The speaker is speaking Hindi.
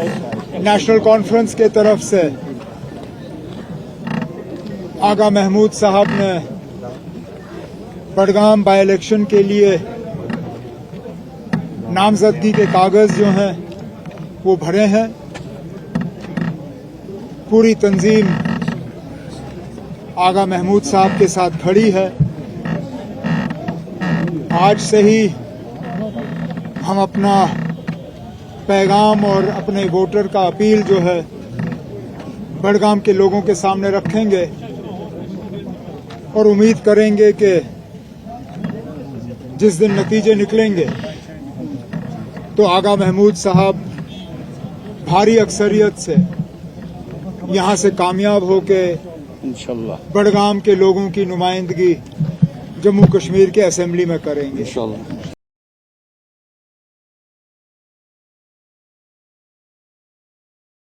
नेशनल कॉन्फ्रेंस के तरफ से आगा महमूद साहब ने बडगाम बाई इलेक्शन के लिए नामजदगी के कागज जो हैं वो भरे हैं। पूरी तंजीम आगा महमूद साहब के साथ खड़ी है। आज से ही हम अपना पैगाम और अपने वोटर का अपील जो है बडगाम के लोगों के सामने रखेंगे और उम्मीद करेंगे कि जिस दिन नतीजे निकलेंगे तो आगा महमूद साहब भारी अक्सरियत से यहां से कामयाब होके इंशाल्लाह बडगाम के लोगों की नुमाइंदगी जम्मू कश्मीर के असेंबली में करेंगे इंशाल्लाह।